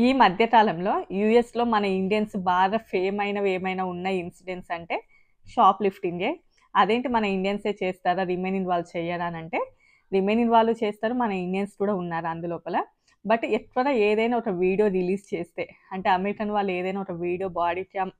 ఈ మధ్య కాలంలో యూఎస్‌లో మన ఇండియన్స్ బాగా ఫేమ్ అయినవి ఏమైనా ఉన్న ఇన్సిడెంట్స్ అంటే షాప్ లిఫ్టింగే. అదేంటి మన ఇండియన్సే చేస్తారా? రిమైనింగ్ వాళ్ళు చెయ్యరా అనంటే, రిమైనింగ్ వాళ్ళు చేస్తారు. మన ఇండియన్స్ కూడా ఉన్నారు అందులోపల. బట్ ఎక్కువగా ఏదైనా ఒక వీడియో రిలీజ్ చేస్తే, అంటే అమెరికన్ వాళ్ళు ఏదైనా ఒక వీడియో బాడీ క్యామ్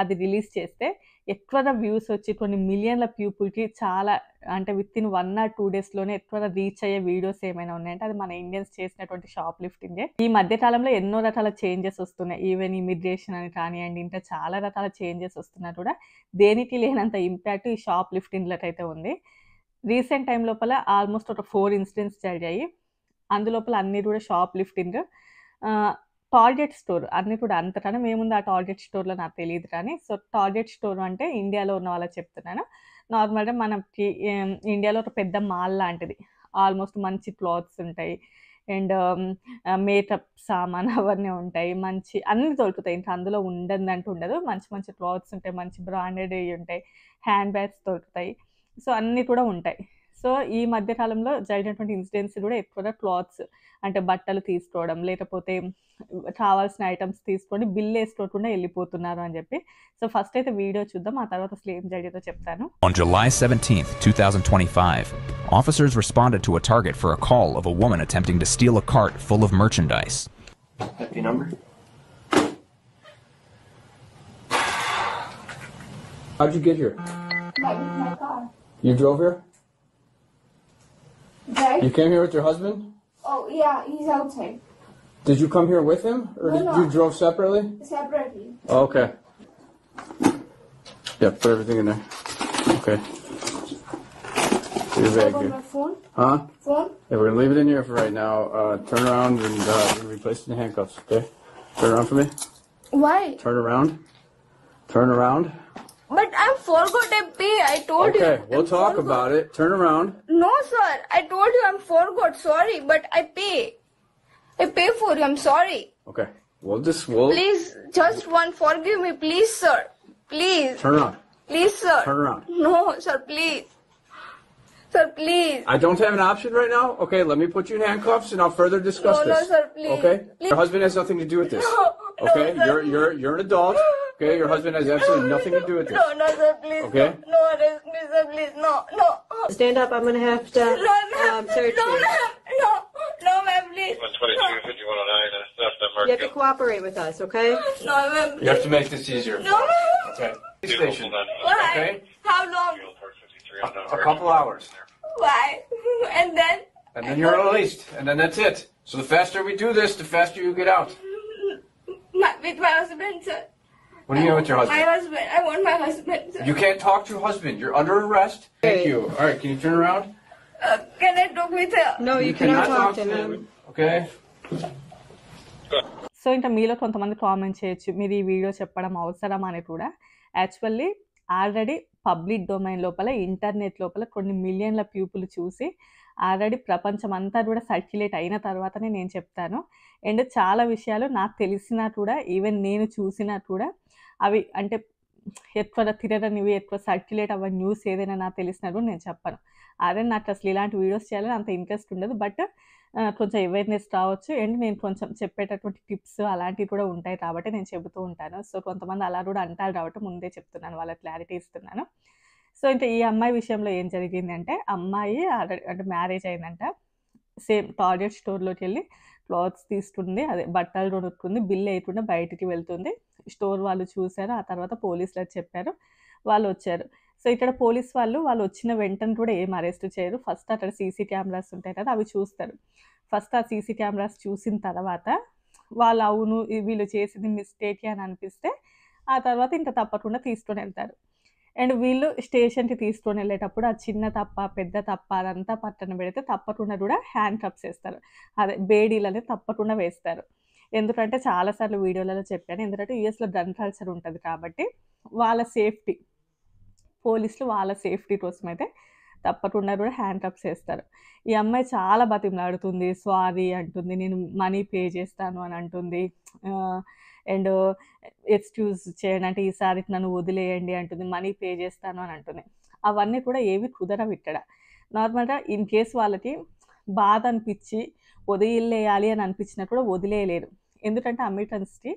అది రిలీజ్ చేస్తే ఎక్కువగా వ్యూస్ వచ్చి కొన్ని మిలియన్ల పీపుల్‌కి చాలా అంటే వితిన్ 1 ఆర్ 2 డేస్‌లోనే ఎక్కువగా రీచ్ అయ్యే వీడియోస్ ఏమైనా ఉన్నాయంటే అది మన ఇండియన్స్ చేసినటువంటి షాప్ లిఫ్టింగే. ఈ మధ్య కాలంలో ఎన్నో రకాల చేంజెస్ వస్తున్నాయి. ఈవెన్ ఇమిగ్రేషన్ అని కానియండి, ఇంకా చాలా రకాల చేంజెస్ వస్తున్నా కూడా దేనికి లేనంత ఇంపాక్ట్ ఈ షాప్ లిఫ్టింగ్‌లకైతే ఉంది. రీసెంట్ టైమ్ లోపల ఆల్మోస్ట్ ఒక 4 ఇన్సిడెంట్స్ జరిగాయి. అందులోపల అన్నీ కూడా షాప్ లిఫ్టింగ్. ఆహ్, టార్గెట్ స్టోర్ అన్నీ కూడా అంతకన్నా ఏముంది ఆ టార్గెట్ స్టోర్‌లో నాకు తెలీదు కానీ, సో టార్గెట్ స్టోర్ అంటే ఇండియాలో ఉన్న వాళ్ళకి చెప్తున్నాను. నార్మల్‌గా మనకి ఇండియాలో ఒక పెద్ద మాల్ లాంటిది. ఆల్మోస్ట్ మంచి క్లాత్స్ ఉంటాయి. అండ్ మేకప్ సామాన్ అవన్నీ ఉంటాయి. మంచి అన్నీ దొరుకుతాయి. ఇంకా అందులో ఉండనిదంటూ ఉండదు. మంచి మంచి క్లాత్స్ ఉంటాయి. మంచి బ్రాండెడ్‌వి ఉంటాయి. హ్యాండ్ బ్యాగ్స్ దొరుకుతాయి. సో అన్నీ కూడా ఉంటాయి. సో ఈ మధ్య కాలంలో జరిగినటువంటి ఇన్సిడెంట్స్ కూడా ఎక్కువగా క్లాత్స్ అంటే బట్టలు తీసుకోవడం, లేకపోతే కావాల్సిన ఐటెమ్స్ తీసుకొని బిల్ ఏసుకోకుండా ఎళ్ళిపోతున్నారు అని జెప్పి. సో ఫస్ట్ అయితే వీడియో చూద్దాం. ఆ తర్వాత అసలు ఏం జరిగిందో చెప్తాను. On July 17, 2025, officers responded to a Target for a call of a woman attempting to steal a cart full of merchandise. Happy number? How'd you get here? My car. You drove here? Right? You came here with your husband? Oh, yeah, he's outside. Did you come here with him? Or No, did no. you drove separately? Separately. Oh, okay. Yeah, put everything in there. Okay. Put your bag What about here. my phone? Huh? Phone? Yeah, we're gonna leave it in here for right now. Turn around and we're gonna replace the handcuffs, okay? Turn around for me. Why? Turn around. Turn around. But I forgot to pay. I told you. Okay, we'll I talk forgot. about it. Turn around. No, sir. I told you I'm forgot. Sorry, but I pay. I pay for you. I'm sorry. Okay. We'll Please, just one. Forgive me, please, sir. Please. turn around. Please, sir. Turn around. No, sir. Please. Sir, please. I don't have an option right now. Okay, let me put you in handcuffs and I'll further discuss No, this. no, sir, please. Okay? Please. Your husband has nothing to do with this. No, Okay? no, sir. You're an adult. Okay? Your husband has absolutely nothing to do with this. No, no, sir. Please. Okay. No, arrest me, sir. Please. No, no. Stand up. I'm going to have to No, ma'am. search No, you. ma'am. No, no, ma'am, please. 122-5109 and stuff that You have to cooperate with us, okay? No, ma'am. You have to make this easier. No, ma'am. Okay. Station. Why? Okay. How long? A couple hours. Why? And then? And then you're released. And then that's it. So the faster we do this, the faster you get out. With my husband, sir. What do you mean with your My husband? husband. I want my husband, sir. You can't talk to your husband. You're under arrest. Thank you. All right, can you turn around? Can I talk with her? No, you cannot talk to him. Okay. So ఇంకా మీలో కొంతమంది comment చేయొచ్చు మీరు ఈ video చెప్పడం అవసరమా అని కూడా. యాక్చువల్లీ ఆల్రెడీ పబ్లిక్ డొమైన్ లోపల ఇంటర్నెట్ లోపల కొన్ని మిలియన్ల పీపుల్ చూసి ఆల్రెడీ ప్రపంచం అంతా కూడా సర్క్యులేట్ అయిన తర్వాతనే నేను చెప్తాను. అండ్ చాలా విషయాలు నాకు తెలిసినా కూడా ఈవెన్ నేను చూసినా కూడా అవి అంటే ఎక్కువ తిరగనివి ఎక్కువ సర్క్యులేట్ అవ్వని న్యూస్ ఏదైనా నాకు తెలిసినా కూడా నేను చెప్పను. అదే నాకు అసలు ఇలాంటి వీడియోస్ చేయాలని అంత ఇంట్రెస్ట్ ఉండదు. బట్ కొంచెం అవేర్నెస్ రావచ్చు అండ్ నేను కొంచెం చెప్పేటటువంటి టిప్స్ అలాంటివి కూడా ఉంటాయి కాబట్టి నేను చెబుతూ ఉంటాను. సో కొంతమంది అలా కూడా అంటారు కాబట్టి ముందే చెప్తున్నాను, వాళ్ళకి క్లారిటీ ఇస్తున్నాను. సో ఇంకా ఈ అమ్మాయి విషయంలో ఏం జరిగిందంటే అమ్మాయి ఆల్రెడీ అంటే మ్యారేజ్ అయిందంట. సేమ్ టార్గెట్ స్టోర్లోకి వెళ్ళి క్లాత్స్ తీసుకుంది, అదే బట్టలు కొనుక్కుంది, బిల్ వేయకుండా బయటికి వెళ్తుంది. స్టోర్ వాళ్ళు చూశారు. ఆ తర్వాత పోలీసులకు చెప్పారు, వాళ్ళు వచ్చారు. సో ఇక్కడ పోలీస్ వాళ్ళు వచ్చిన వెంటనే కూడా ఏం అరెస్ట్ చేయరు. ఫస్ట్ అక్కడ సీసీ కెమెరాస్ ఉంటాయి కదా, అవి చూస్తారు. ఫస్ట్ ఆ సీసీ కెమెరాస్ చూసిన తర్వాత వాళ్ళు అవును వీళ్ళు చేసింది మిస్టేక్ అని అనిపిస్తే ఆ తర్వాత ఇంకా తప్పకుండా తీసుకొని వెళ్తారు. అండ్ వీళ్ళు స్టేషన్కి తీసుకొని వెళ్ళేటప్పుడు ఆ చిన్న తప్ప పెద్ద తప్ప అదంతా పక్కన పెడితే తప్పకుండా కూడా హ్యాండ్ కప్స్ వేస్తారు, అదే బేడీలు అనేది తప్పకుండా వేస్తారు. ఎందుకంటే చాలాసార్లు వీడియోలలో చెప్పాను, ఎందుకంటే యూఎస్లో గన్ కల్చర్ ఉంటుంది కాబట్టి వాళ్ళ సేఫ్టీ, పోలీసులు వాళ్ళ సేఫ్టీ కోసం అయితే తప్పకుండా కూడా హ్యాండ్ కప్స్ వేస్తారు. ఈ అమ్మాయి చాలా బతిమలాడుతుంది, సారీ అంటుంది, నేను మనీ పే చేస్తాను అని అంటుంది. అండ్ ఎక్స్క్యూజ్ చేయండి అంటే ఈసారి నన్ను వదిలేయండి అంటుంది, మనీ పే చేస్తాను అని అంటుంది. అవన్నీ కూడా ఏవి కుదరవు ఇక్కడ. నార్మల్గా ఇన్ కేస్ వాళ్ళకి బాధ అనిపించి వదిలేయాలి అని అనిపించినా కూడా వదిలేయలేరు. ఎందుకంటే అమెరికన్స్కి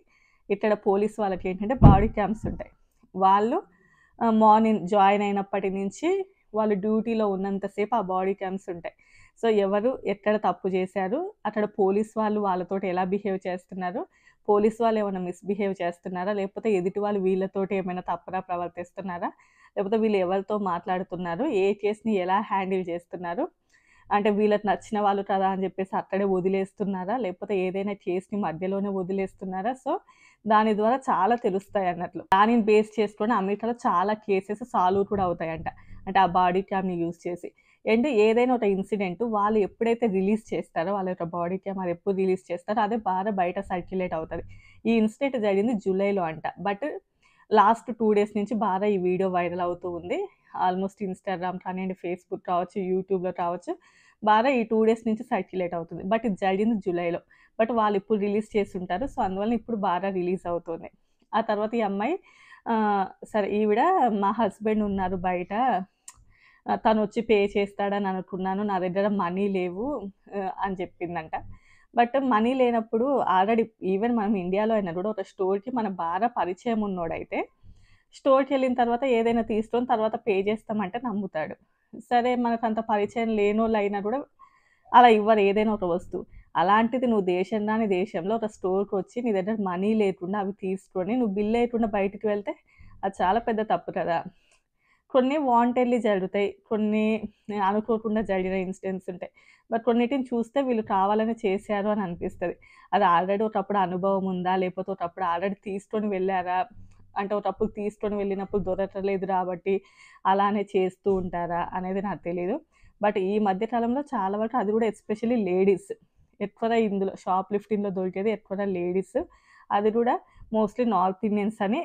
ఇక్కడ పోలీస్ వాళ్ళకి ఏంటంటే బాడీ క్యామ్స్ ఉంటాయి. వాళ్ళు మార్నింగ్ జాయిన్ అయినప్పటి నుంచి వాళ్ళు డ్యూటీలో ఉన్నంతసేపు ఆ బాడీ క్యామ్స్ ఉంటాయి. సో ఎవరు ఎక్కడ తప్పు చేశారు, అక్కడ పోలీస్ వాళ్ళు వాళ్ళతోటి ఎలా బిహేవ్ చేస్తున్నారు, పోలీస్ వాళ్ళు ఏమైనా మిస్బిహేవ్ చేస్తున్నారా, లేకపోతే ఎదుటి వాళ్ళు వీళ్ళతోటి ఏమైనా తప్పుగా ప్రవర్తిస్తున్నారా, లేకపోతే వీళ్ళు ఎవరితో మాట్లాడుతున్నారు, ఏ కేసుని ఎలా హ్యాండిల్ చేస్తున్నారు, అంటే వీళ్ళకి నచ్చిన వాళ్ళు కదా అని చెప్పేసి అక్కడే వదిలేస్తున్నారా, లేకపోతే ఏదైనా కేసుని మధ్యలోనే వదిలేస్తున్నారా. సో దాని ద్వారా చాలా తెలుస్తాయి అన్నట్లు. దానిని బేస్ చేసుకొని అమెరికాలో చాలా కేసెస్ సాల్వ్ కూడా అవుతాయంట, అంటే ఆ బాడీ క్యామ్ని యూజ్ చేసి. అండ్ ఏదైనా ఒక ఇన్సిడెంట్ వాళ్ళు ఎప్పుడైతే రిలీజ్ చేస్తారో వాళ్ళ యొక్క బాడీ క్యామ్ అది ఎప్పుడు రిలీజ్ చేస్తారో అదే బాగా బయట సర్క్యులేట్ అవుతుంది. ఈ ఇన్సిడెంట్ జరిగింది జూలైలో అంట. బట్ లాస్ట్ 2 days నుంచి బాగా ఈ వీడియో వైరల్ అవుతూ ఉంది. ఆల్మోస్ట్ ఇన్స్టాగ్రామ్ కానివ్వండి, ఫేస్బుక్ కావచ్చు, యూట్యూబ్లో కావచ్చు, బాగా ఈ 2 days నుంచి సర్క్యులేట్ అవుతుంది. బట్ ఇది జరిగింది జూలైలో. బట్ వాళ్ళు ఇప్పుడు రిలీజ్ చేసి ఉంటారు. సో అందువల్ల ఇప్పుడు బాగా రిలీజ్ అవుతుంది. ఆ తర్వాత ఈ అమ్మాయి సరే ఈవిడ మా హస్బెండ్ ఉన్నారు బయట, తను వచ్చి పే చేస్తాడని అనుకున్నాను, నా దగ్గర మనీ లేవు అని చెప్పిందంట. బట్ మనీ లేనప్పుడు ఆల్రెడీ ఈవెన్ మనం ఇండియాలో అయినా కూడా ఒక స్టోర్కి మన బాగా పరిచయం ఉన్నోడైతే స్టోర్కి వెళ్ళిన తర్వాత ఏదైనా తీసుకొని తర్వాత పే చేస్తామంటే నమ్ముతాడు. సరే మనకు అంత పరిచయం లేనోళ్ళు అయినా కూడా అలా ఇవ్వరు ఏదైనా ఒక వస్తువు. అలాంటిది నువ్వు దేశం రాని దేశంలో ఒక స్టోర్కి వచ్చి నీ దగ్గర మనీ లేకుండా అవి తీసుకొని నువ్వు బిల్ లేకుండా బయటికి వెళ్తే అది చాలా పెద్ద తప్పు కదా. కొన్ని వాంటెడ్లీ జరుగుతాయి, కొన్ని అనుకోకుండా జరిగిన ఇన్సిడెంట్స్ ఉంటాయి. బట్ కొన్నిటిని చూస్తే వీళ్ళు కావాలని చేశారు అని అనిపిస్తుంది. అది ఆల్రెడీ ఒకప్పుడు అనుభవం ఉందా, లేకపోతే ఒకప్పుడు ఆల్రెడీ తీసుకొని వెళ్ళారా, అంటే ఒకప్పుడు తీసుకొని వెళ్ళినప్పుడు దొరకలేదు కాబట్టి అలానే చేస్తూ ఉంటారా అనేది నాకు తెలియదు. బట్ ఈ మధ్య కాలంలో చాలా వరకు అది కూడా ఎస్పెషల్లీ లేడీస్ ఎక్కువగా ఇందులో షాప్ లిఫ్టింగ్లో దొరికేది ఎక్కువగా లేడీస్. అది కూడా మోస్ట్లీ నార్త్ ఇండియన్స్ అని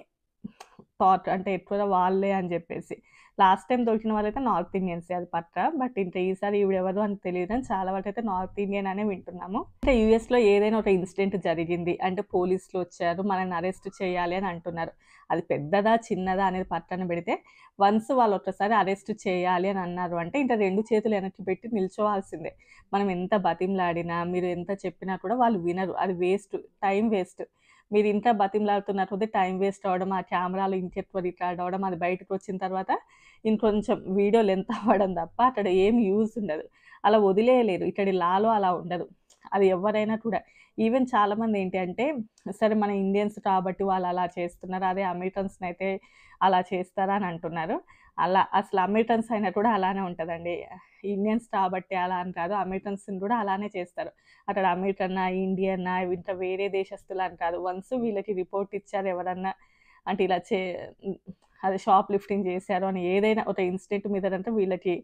థాట్, అంటే ఎక్కువగా వాళ్ళే అని చెప్పేసి. లాస్ట్ టైం దొరికిన వాళ్ళైతే నార్త్ ఇండియన్సే అది పక్కా. బట్ ఇంకా ఈసారి ఈవిడెవరు అని తెలియదు కానీ చాలా వరకు అయితే నార్త్ ఇండియన్ అనే వింటున్నాము. ఇంకా యూఎస్లో ఏదైనా ఒక ఇన్సిడెంట్ జరిగింది అంటే పోలీసులు వచ్చారు మనల్ని అరెస్ట్ చేయాలి అని అంటున్నారు. అది పెద్దదా చిన్నదా అనేది పక్కన పెడితే వన్స్ వాళ్ళు ఒక్కసారి అరెస్ట్ చేయాలి అని అన్నారు అంటే ఇంకా 2 చేతులు వెనక్కి పెట్టి నిల్చోవాల్సిందే. మనం ఎంత బతిమలాడినా మీరు ఎంత చెప్పినా కూడా వాళ్ళు వినరు. అది వేస్ట్, టైం వేస్ట్. మీరు ఇంత బతిమలాడుతున్న కొద్దీ టైం వేస్ట్ అవ్వడం, ఆ కెమెరాలు ఇంకెక్కువ రికార్డ్ అవ్వడం, అది బయటకు వచ్చిన తర్వాత ఇంకొంచెం వీడియో లెంత్ అవ్వడం తప్ప అక్కడ ఏం యూజ్ ఉండదు. అలా వదిలేయలేరు. ఇక్కడి లాలో అలా ఉండదు. అది ఎవరైనా కూడా ఈవెన్ చాలామంది ఏంటి అంటే సరే మన ఇండియన్స్ కాబట్టి వాళ్ళు అలా చేస్తున్నారు, అదే అమెరికన్స్ని అయితే అలా చేస్తారా అని అంటున్నారు. అలా అసలు అమెరికన్స్ అయినా కూడా అలానే ఉంటుందండి. ఇండియన్స్ కాబట్టి అలా అని కాదు, అమెరికన్స్ని కూడా అలానే చేస్తారు. అక్కడ అమెరికన్నా ఇండియన్నా ఇంకా వేరే దేశస్తులు అని కాదు. వన్స్ వీళ్ళకి రిపోర్ట్ ఇచ్చారు ఎవరన్నా అంటే ఇలా అదే షాప్ లిఫ్టింగ్ చేశారు అని ఏదైనా ఒక ఇన్సిడెంట్ మీదంటే వీళ్ళకి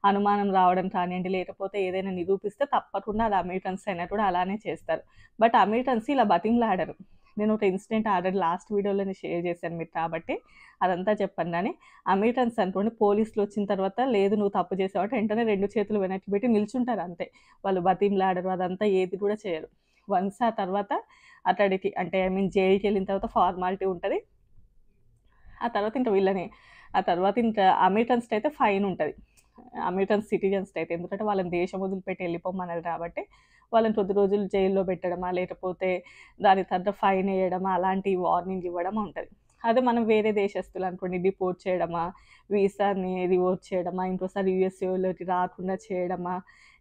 అనుమానం రావడం కానివ్వండి, లేకపోతే ఏదైనా నిరూపిస్తే తప్పకుండా అది అమెరికన్స్ అయినా కూడా అలానే చేస్తారు. బట్ అమెరికన్స్ ఇలా బతిమలాడరు. నేను ఒక ఇన్సిడెంట్ ఆల్రెడీ లాస్ట్ వీడియోలోనే షేర్ చేశాను మీరు కాబట్టి అదంతా చెప్పండి అని. అమెరికన్స్ అనుకోండి పోలీసులు వచ్చిన తర్వాత లేదు నువ్వు తప్పు చేసావు వెంటనే 2 చేతులు వెనక్కి పెట్టి నిల్చుంటారు అంతే. వాళ్ళు బతిమలాడరు, అదంతా ఏది కూడా చేయరు. వన్స్ ఆ తర్వాత అతడికి అంటే జైలుకి వెళ్ళిన తర్వాత ఫార్మాలిటీ ఉంటుంది. ఆ తర్వాత ఇంకా అమెరికన్స్ అయితే ఫైన్ ఉంటుంది. అమెరికన్ సిటిజన్స్ అయితే ఎందుకంటే వాళ్ళని దేశం వదిలిపెట్టి వెళ్ళిపోమన్నారు కాబట్టి వాళ్ళని కొద్ది రోజులు జైల్లో పెట్టడమా లేకపోతే దాని తర్వాత ఫైన్ వేయడమా అలాంటి వార్నింగ్ ఇవ్వడం ఉంటుంది. అదే మనం వేరే దేశస్తులు అనుకోండి డిపోర్ట్ చేయడమా, వీసాని రివోక్ చేయడమా, ఇంకోసారి యూఎస్ఏలోకి రాకుండా చేయడమా,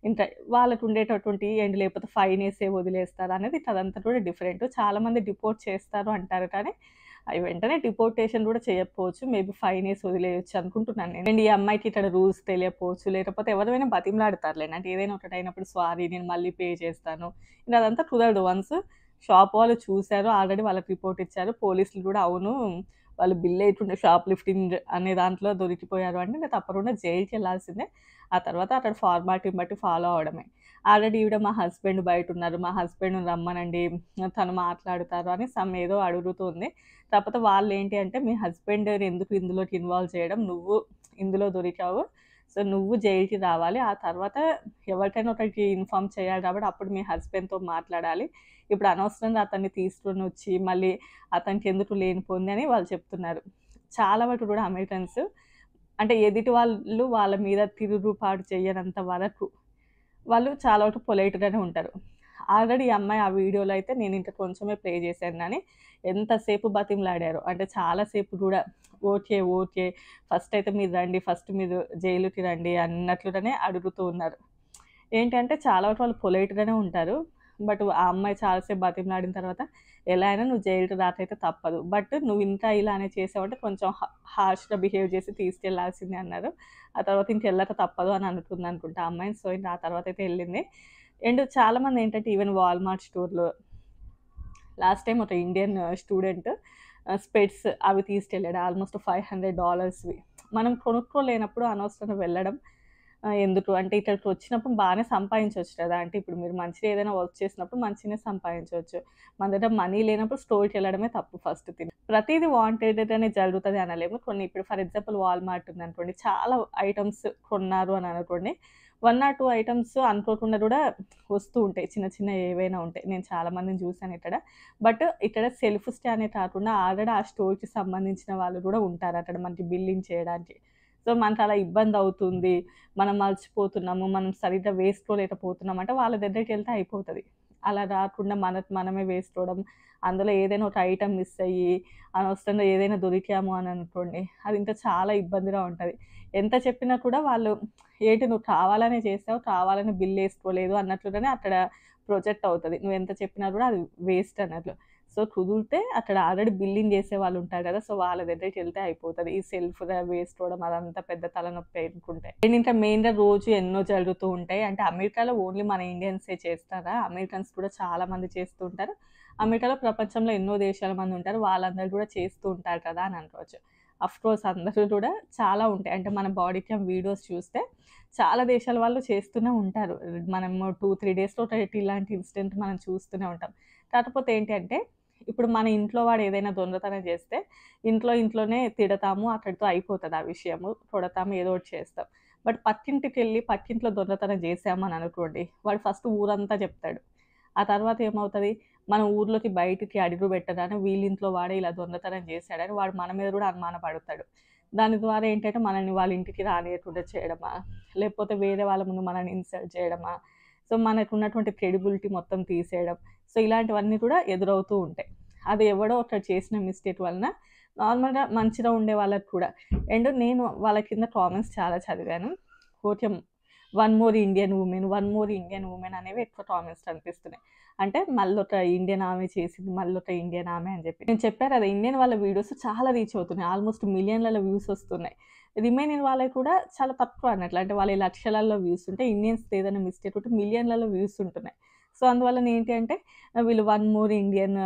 ఇంకా వాళ్ళకు ఉండేటటువంటి అండ్ లేకపోతే ఫైన్ వేసే వదిలేస్తారు అనేది అదంతా కూడా డిఫరెంట్. చాలామంది డిపోర్ట్ చేస్తారు అంటారు కానీ అవి వెంటనే డిపోర్టేషన్ కూడా చేయకపోవచ్చు, మేబీ ఫైన్ వేసి వదిలేయచ్చు అనుకుంటున్నాను నేను. అండ్ ఈ అమ్మాయికి ఇక్కడ రూల్స్ తెలియకపోవచ్చు, లేకపోతే ఎవరైనా బతిమలాడతారులేండి. అంటే ఏదైనా ఒకటి అయినప్పుడు సారీ నేను మళ్ళీ పే చేస్తాను ఇంకా అదంతా కుదరదు. వన్స్ షాప్ వాళ్ళు చూశారు ఆల్రెడీ వాళ్ళకి రిపోర్ట్ ఇచ్చారు, పోలీసులు కూడా అవును వాళ్ళు బిల్ వేయకుండా షాప్ లిఫ్టింగ్ అనే దాంట్లో దొరికిపోయారు అంటే నేను తప్పకుండా జైలుకి వెళ్ళాల్సిందే. ఆ తర్వాత అక్కడ ఫార్మాలిటీని బట్టి ఫాలో అవడమే. ఆల్రెడీ ఈవిడ మా హస్బెండ్ బయట ఉన్నారు, మా హస్బెండ్ రమ్మనండి తను మాట్లాడుతారు అని ఏదో అడుగుతుంది. కాకపోతే వాళ్ళు ఏంటి అంటే మీ హస్బెండ్ ఎందుకు ఇందులోకి ఇన్వాల్వ్ చేయడం, నువ్వు ఇందులో దొరికావు సో నువ్వు జైలుకి రావాలి, ఆ తర్వాత ఎవరికైనా ఒకరికి ఇన్ఫామ్ చేయాలి కాబట్టి అప్పుడు మీ హస్బెండ్తో మాట్లాడాలి. ఇప్పుడు అనవసరంగా అతన్ని తీసుకొని వచ్చి మళ్ళీ అతనికి ఎందుకు లేనిపోయింది అని వాళ్ళు చెప్తున్నారు. చాలా వరకు కూడా అమెరికన్స్ అంటే ఎదుటి వాళ్ళు వాళ్ళ మీద తిరుగుబాటు చేయనంత వరకు వాళ్ళు చాలా వరకు పొలైట్గానే ఉంటారు. ఆల్రెడీ ఈ అమ్మాయి ఆ వీడియోలో అయితే నేను ఇంకా కొంచెమే ప్లే చేశాను కానీ ఎంతసేపు బతిమలాడారు అంటే చాలాసేపు కూడా ఓకే ఓకే ఫస్ట్ అయితే మీరు రండి, ఫస్ట్ మీరు జైలుకి రండి అన్నట్లుగానే అడుగుతూ ఉన్నారు. ఏంటంటే చాలా వరకు వాళ్ళు పొలైట్గానే ఉంటారు. బట్ ఆ అమ్మాయి చాలాసేపు బతిమలాడిన తర్వాత ఎలా అయినా నువ్వు జైలుకి రాకైతే తప్పదు, బట్ నువ్వు ఇంకా ఇలానే చేసావంటే కొంచెం హార్ష్గా బిహేవ్ చేసి తీసుకెళ్లాల్సిందే అన్నారు. ఆ తర్వాత ఇంకెళ్ళక తప్పదు అని అనుకుంది అనుకుంటా ఆ అమ్మాయిని. సో ఇంకా ఆ తర్వాత అయితే వెళ్ళింది. అండ్ చాలామంది ఏంటంటే ఈవెన్ వాల్మార్ట్ స్టోర్లో లాస్ట్ టైం ఒక ఇండియన్ స్టూడెంట్ స్పెట్స్ అవి తీసుకెళ్ళాడు ఆల్మోస్ట్ $500. మనం కొనుక్కోలేనప్పుడు అనవసరంగా వెళ్ళడం ఎందుకు అంటే ఇక్కడికి వచ్చినప్పుడు బాగానే సంపాదించవచ్చు కదా. అంటే ఇప్పుడు మీరు మంచిగా ఏదైనా వర్క్ చేసినప్పుడు మంచిగానే సంపాదించవచ్చు. మన దగ్గర మనీ లేనప్పుడు స్టోర్కి వెళ్ళడమే తప్పు ఫస్ట్ థింగ్. ప్రతిదీ వాంటెడ్ అనే జరుగుతుంది అనలేము. కొన్ని ఇప్పుడు ఫర్ ఎగ్జాంపుల్ వాల్మార్ట్ ఉంది అనుకోండి, చాలా ఐటమ్స్ కొన్నారు అని అనుకోండి, 1 or 2 ఐటమ్స్ అనుకోకుండా కూడా వస్తూ ఉంటాయి, చిన్న చిన్న ఏవైనా ఉంటాయి. నేను చాలా మందిని చూసాను ఇక్కడ. బట్ ఇక్కడ సెల్ఫ్ స్టానే కాకుండా ఆల్రెడీ ఆ స్టోర్కి సంబంధించిన వాళ్ళు కూడా ఉంటారు అక్కడ మనకి బిల్లింగ్ చేయడానికి. సో మనకు అలా ఇబ్బంది అవుతుంది, మనం మర్చిపోతున్నాము, మనం సరిగ్గా వేసుకోలేకపోతున్నాం అంటే వాళ్ళ దగ్గరికి వెళ్తే అయిపోతుంది. అలా రాకుండా మనమే వేసుకోవడం, అందులో ఏదైనా ఒక ఐటమ్ మిస్ అయ్యి అనవసరంగా ఏదైనా దొరికాము అని అనుకోండి, అది ఇంకా చాలా ఇబ్బందిగా ఉంటుంది. ఎంత చెప్పినా కూడా వాళ్ళు ఏంటి నువ్వు కావాలనే చేసావు, కావాలని బిల్ వేసుకోలేదు అన్నట్లుగానే అక్కడ ప్రొజెక్ట్ అవుతుంది. నువ్వు ఎంత చెప్పినా కూడా అది వేస్ట్ అన్నట్లు. సో కుదిరితే అక్కడ ఆల్రెడీ బిల్లింగ్ చేసే వాళ్ళు ఉంటారు కదా, సో వాళ్ళ దగ్గరికి వెళ్తే అయిపోతుంది. ఈ సెల్ఫ్గా వేసుకోవడం అదంతా పెద్ద తలనొప్పి అనుకుంటే. అండ్ ఇంకా మెయిన్గా రోజు ఎన్నో జరుగుతూ ఉంటాయి. అంటే అమెరికాలో ఓన్లీ మన ఇండియన్సే చేస్తారా, అమెరికన్స్ కూడా చాలా మంది చేస్తూ ఉంటారు. అమెరికాలో ప్రపంచంలో ఎన్నో దేశాల మంది ఉంటారు, వాళ్ళందరూ కూడా చేస్తూ ఉంటారు కదా అని అనుకోవచ్చు. అఫ్కోర్స్ అందరూ కూడా చాలా ఉంటాయి. అంటే మన బాడీ క్యామ్ వీడియోస్ చూస్తే చాలా దేశాల వాళ్ళు చేస్తూనే ఉంటారు. మనము 2-3 డేస్లో ఇలాంటి ఇన్సిడెంట్ మనం చూస్తూనే ఉంటాం. కాకపోతే ఏంటంటే ఇప్పుడు మన ఇంట్లో వాడు ఏదైనా దొంగతనం చేస్తే ఇంట్లోనే తిడతాము, అక్కడితో అయిపోతుంది ఆ విషయము, కొడతాము, ఏదో ఒకటి చేస్తాం. బట్ పక్కింటికి వెళ్ళి పక్కింట్లో దొంగతనం చేసామని అనుకోండి, వాడు ఫస్ట్ ఊరంతా చెప్తాడు. ఆ తర్వాత ఏమవుతుంది, మన ఊర్లోకి బయటికి అడుగు పెట్టగానే వీళ్ళింట్లో వాడే ఇలా దొంగతనం చేశాడని వాడు మన మీద కూడా అనుమానపడతాడు. దాని ద్వారా ఏంటంటే మనల్ని వాళ్ళ ఇంటికి రానియకుండా చేయడమా, లేకపోతే వేరే వాళ్ళ ముందు మనల్ని ఇన్సల్ట్ చేయడమా, సో మనకు ఉన్నటువంటి క్రెడిబిలిటీ మొత్తం తీసేయడం, సో ఇలాంటివన్నీ కూడా ఎదురవుతూ ఉంటాయి. అది ఎవడో ఒకటి చేసిన మిస్టేక్ వలన నార్మల్గా మంచిగా ఉండే వాళ్ళకి కూడా. అండ్ నేను వాళ్ళ కింద కామెంట్స్ చాలా చదివాను. Okay, one more Indian women అనేవి ఎక్కువ కామెంట్స్ కనిపిస్తున్నాయి. అంటే మళ్ళీ ఒక ఇండియన్ ఆమె చేసింది, మళ్ళీ ఒక ఇండియన్ ఆమె అని చెప్పి. నేను చెప్పాను కదా, ఇండియన్ వాళ్ళ వీడియోస్ చాలా రీచ్ అవుతున్నాయి, ఆల్మోస్ట్ మిలియన్లలో వ్యూస్ వస్తున్నాయి. రిమైనింగ్ వాళ్ళకి కూడా చాలా తక్కువ అన్నట్లు, అంటే వాళ్ళ లక్షలలో వ్యూస్ ఉంటే ఇండియన్స్ ఏదైనా మిస్టేక్ ఉంటే మిలియన్లలో వ్యూస్ ఉంటున్నాయి. సో అందువల్ల ఏంటి అంటే వీళ్ళు వన్ మోర్ ఇండియన్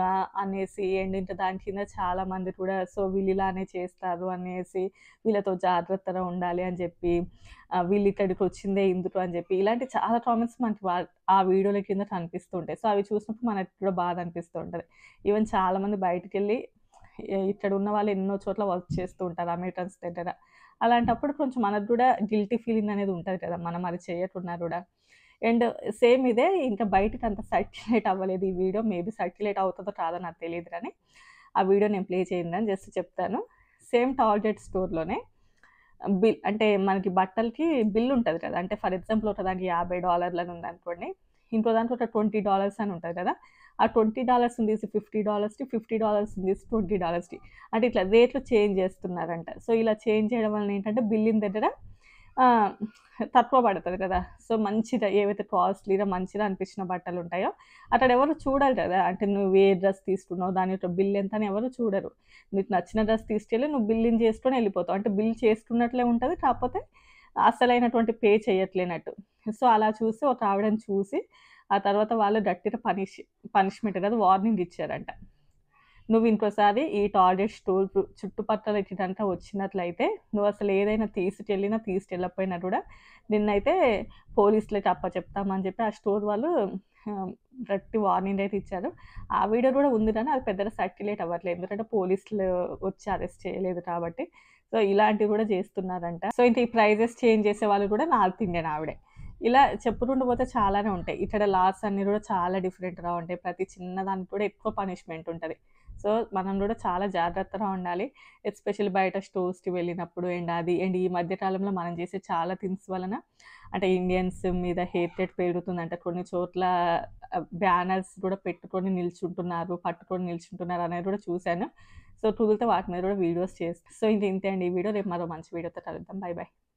అనేసి, అండ్ ఇంకా దాని కింద చాలామంది కూడా సో వీళ్ళు ఇలానే చేస్తారు అనేసి, వీళ్ళతో జాగ్రత్తగా ఉండాలి అని చెప్పి, వీళ్ళు ఇక్కడికి వచ్చిందే ఇందుకు అని చెప్పి, ఇలాంటి చాలా కామెంట్స్ మనకి ఆ వీడియోల కింద కనిపిస్తూ ఉంటాయి. సో అవి చూసినప్పుడు మనకి కూడా బాధ అనిపిస్తూ ఉంటుంది. ఈవెన్ చాలామంది బయటికి వెళ్ళి ఇక్కడ ఉన్న వాళ్ళు ఎన్నో చోట్ల వర్క్ చేస్తూ ఉంటారు అమెరికన్స్ దగ్గర. అలాంటప్పుడు కొంచెం మనకు కూడా గిల్టీ ఫీలింగ్ అనేది ఉంటుంది కదా, మనం అది చేయకున్నా కూడా. అండ్ సేమ్ ఇదే ఇంకా బయటకు అంత సర్క్యులేట్ అవ్వలేదు ఈ వీడియో. మేబీ సర్క్యులేట్ అవుతుందో కాదో నాకు తెలియదు, కానీ ఆ వీడియో నేను ప్లే చేయండి జస్ట్ చెప్తాను. సేమ్ టార్గెట్ స్టోర్లోనే బిల్, అంటే మనకి బట్టలకి బిల్ ఉంటుంది కదా, అంటే ఫర్ ఎగ్జాంపుల్ ఒక దానికి $50 అని ఉందనుకోండి, ఇంకో దాంట్లో ఒక $20 అని ఉంటుంది కదా. ఆ $20 తీసి $50కి, $50 తీసి $20కి, అంటే ఇట్లా రేట్లు చేంజ్ చేస్తున్నారంట. సో ఇలా చేంజ్ చేయడం వల్ల ఏంటంటే బిల్లింగ్ దగ్గర తక్కువ పడుతుంది కదా. సో మంచిగా ఏవైతే కాస్ట్లీగా మంచిగా అనిపించిన బట్టలు ఉంటాయో అక్కడ ఎవరు చూడరు కదా, అంటే నువ్వు ఏ డ్రెస్ తీసుకున్నావు దాని యొక్క బిల్ ఎంత అని ఎవరు చూడరు. నీకు నచ్చిన డ్రెస్ తీసుకెళ్ళి నువ్వు బిల్లింగ్ చేసుకొని వెళ్ళిపోతావు, అంటే బిల్ చేసుకున్నట్లే ఉంటుంది, కాకపోతే అసలైనటువంటి పే చేయట్లేనట్టు. సో అలా చూసి ఒక ఆవిడని చూసి ఆ తర్వాత వాళ్ళు గట్టిగా పనిష్మెంట్ కదా వార్నింగ్ ఇచ్చారంట. నువ్వు ఇంకోసారి ఈ టార్గెట్ స్టోర్ చుట్టుపక్కల ఇదంతా వచ్చినట్లయితే నువ్వు అసలు ఏదైనా తీసుకెళ్ళకపోయినా కూడా నిన్నైతే పోలీసులకి అప్పచెప్తామని చెప్పి ఆ స్టోర్ వాళ్ళు గట్టి వార్నింగ్ అయితే ఇచ్చారు. ఆ వీడియో కూడా ఉంది కానీ అది పెద్దగా సర్క్యులేట్ అవ్వట్లేదు, ఎందుకంటే పోలీసులు వచ్చి అరెస్ట్ చేయలేదు కాబట్టి. సో ఇలాంటివి కూడా చేస్తున్నారంట. సో ఇంక ఈ ప్రైజెస్ చేంజ్ చేసే వాళ్ళు కూడా నార్త్ ఇండియన్ ఆవిడే. ఇలా చెప్పుకుంటూ పోతే చాలానే ఉంటాయి. ఇక్కడ లాస్ అన్నీ కూడా చాలా డిఫరెంట్గా ఉంటాయి, ప్రతి చిన్నదానికి కూడా ఎక్కువ పనిష్మెంట్ ఉంటుంది. సో మనం కూడా చాలా జాగ్రత్తగా ఉండాలి, ఎస్పెషల్లీ బయట స్టోర్స్కి వెళ్ళినప్పుడు. అండ్ ఈ మధ్య కాలంలో మనం చేసే చాలా థింగ్స్ వలన అంటే ఇండియన్స్ మీద హేట్రెడ్ పెరుగుతుందంట. కొన్ని చోట్ల బ్యానర్స్ కూడా పెట్టుకొని పట్టుకొని నిల్చుంటున్నారు అనేది కూడా చూశాను. సో కుదిరితే వాటి మీద కూడా వీడియోస్ చేస్తాను. సో ఇంతే అండి ఈ వీడియో. రేపు మరో మంచి వీడియోతో కలుద్దాం. బై.